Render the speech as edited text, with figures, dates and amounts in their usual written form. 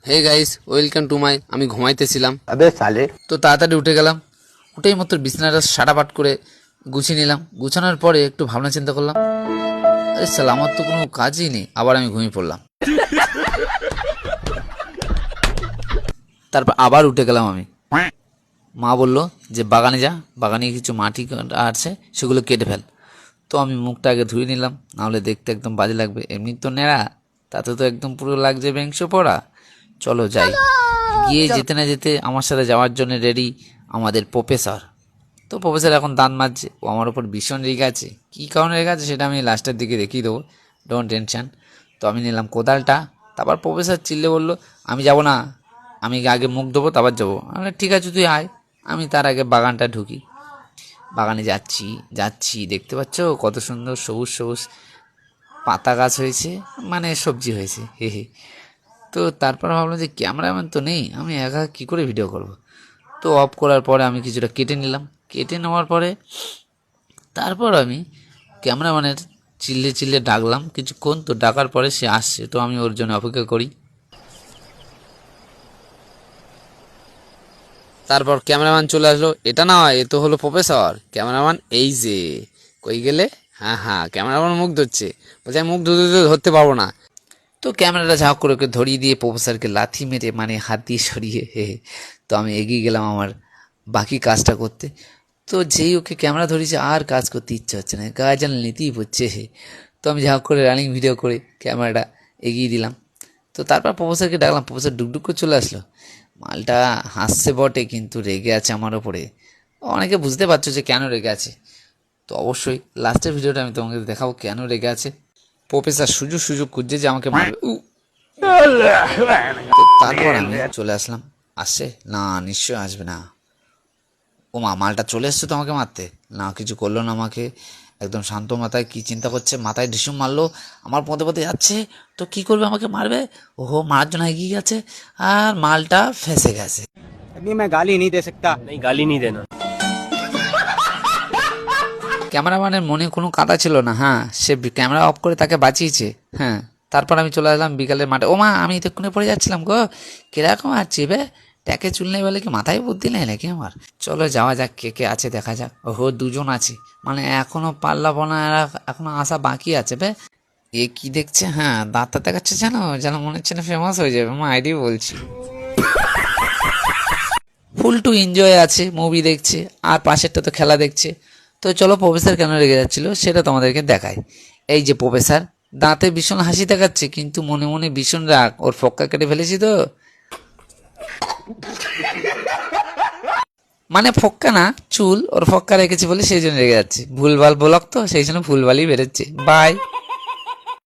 Hey guys, welcome to my. আমি ঘুমাইতেছিলাম, अबे साले। তো তাড়াতাড়ি উঠে গেলাম। উঠেই মাত্র বিছানাটা সাটাপাট করে গুছিয়ে নিলাম। গুছানোর পরে একটু ভাবনা চিন্তা করলাম, আরে সালা, আমার তো কোনো কাজই নেই। আবার আমি ঘুমিয়ে পড়লাম। তারপর আবার উঠে গেলাম আমি। মা বলল যে বাগানে যা, বাগানে কিছু মাটি আছে, সেগুলো কেটে ফেল। তো আমি মুখটা আগে ধুয়ে নিলাম, নাহলে দেখতে একদম বাজে লাগবে। এমনি তো নেড়া, তাতে তো একদম পুরো লাগছে বেংশ পড়া। চলো যাই। গিয়ে যেতে না যেতে আমার সাথে যাওয়ার জন্য রেডি আমাদের প্রফেসর। তো প্রফেসর এখন দাঁত মাজছে, ও আমার উপর ভীষণ রেগে আছে। কী কারণে রেগে আছে সেটা আমি লাস্টের দিকে দেখিয়ে দেবো, ডোন্ট টেনশন। তো আমি নিলাম কোদালটা। তারপর প্রফেসর চিল্লে বলল, আমি যাব না, আমি আগে মুখ ধোবো তারপর যাবো। আমি ঠিক আছে, তুই আয়। আমি তার আগে বাগানটা ঢুকি। বাগানে যাচ্ছি যাচ্ছি, দেখতে পাচ্ছ কত সুন্দর সবুজ সবুজ পাতা গাছ হয়েছে, মানে সবজি হয়েছে, হে হে। তো তারপর ভাবলাম যে ক্যামেরাম্যান তো নেই, আমি একা কী করে ভিডিও করব। তো অফ করার পরে আমি কিছুটা কেটে নিলাম। কেটে নেওয়ার পরে তারপর আমি ক্যামেরাম্যানের চিল্লে চিল্লে ডাকলাম কিছুক্ষণ। তো ডাকার পরে সে আসছে, তো আমি ওর জন্য অপেক্ষা করি। তারপর ক্যামেরাম্যান চলে আসলো। এটা না, এ তো হলো প্রফেসর। ক্যামেরাম্যান এই যে, কই গেলে? হ্যাঁ হ্যাঁ, ক্যামেরাম্যান মুখ ধরছে, বলছে আমি মুখ ধরতে ধরতে পারবো না। তো ক্যামেরাটা ঝাঁক করে ওকে ধরিয়ে দিয়ে প্রফেসরকে লাথি মেরে, মানে হাত দিয়ে সরিয়ে, তো আমি এগিয়ে গেলাম আমার বাকি কাজটা করতে। তো যেই ওকে ক্যামেরা ধরেছে আর কাজ করতে ইচ্ছা হচ্ছে না, গায়ে যেন নিতেই পড়ছে। তো আমি ঝাঁক করে রানিং ভিডিও করে ক্যামেরাটা এগিয়ে দিলাম। তো তারপর প্রফেসরকে ডাকলাম, প্রফেসর ডুকডুক করে চলে আসলো। মালটা হাসছে বটে, কিন্তু রেগে আছে আমার ওপরে। অনেকে বুঝতে পারছো যে কেন রেগে আছে। তো অবশ্যই লাস্টের ভিডিওটা আমি তোমাকে দেখাবো কেন রেগে আছে। প্রফেসর সুযোগ সুযোগ খুঁজছে যে আমাকে মারবে। তো তারপর আমি চলে আসলাম। আসছে না, নিশ্চয় আসবে না। ও মা, মালটা চলে এসছে তো আমাকে মারতে। না, কিছু করলো না আমাকে, একদম শান্ত মাথায় কি চিন্তা করছে, মাথায় ঢিসুম মারলো। আমার পদে পদে যাচ্ছে, তো কি করবে, আমাকে মারবে। ওহো, মারার জন্য এগিয়ে গেছে, আর মালটা ফেঁসে গেছে। अभी मैं गाली नहीं दे सकता। नहीं गाली नहीं देना। ক্যামেরাম্যানের মনে কোনো কাদা ছিল না। হ্যাঁ, সে ক্যামেরা অফ করে তাকে বাঁচিয়েছে। হ্যাঁ, তারপর আমি চলে আসলাম বিকালের মাঠে। ও মা, আমি এতক্ষণে পড়ে যাচ্ছিলাম গো। কিরকম আছি বে? ট্যাকে চুল নেই বলে কি মাথায় বুদ্ধি নেই নাকি আমার? চলো যাওয়া যাক, কে কে আছে দেখা যাক। ওহো, দুজন আছে, মানে এখনো পাল্লা বোনা এখনো আসা বাকি আছে বে। এ কি দেখছে? হ্যাঁ, দাঁতটা দেখাচ্ছে, যেন যেন মনে হচ্ছে না ফেমাস হয়ে যাবে। মা আইডি বলছি। ফুল টু এনজয় আছে, মুভি দেখছে, আর পাশেরটা তো খেলা দেখছে। তো চলো, প্রফেসর কেন রেগে যাচ্ছিল সেটা তোমাদেরকে দেখায়। এই যে প্রফেসর, দাঁতে ভীষণ হাসি দেখাচ্ছে, কিন্তু মনে মনে ভীষণ রাগ। ওর ফক্কা কেটে ফেলেছি তো, মানে ফক্কা না, চুল। ওর ফক্কা রেখেছি বলে সেই জন্য রেগে যাচ্ছে। ভুলভাল ব্লক তো, সেই জন্য ভুলভালই বেরোচ্ছে। বাই।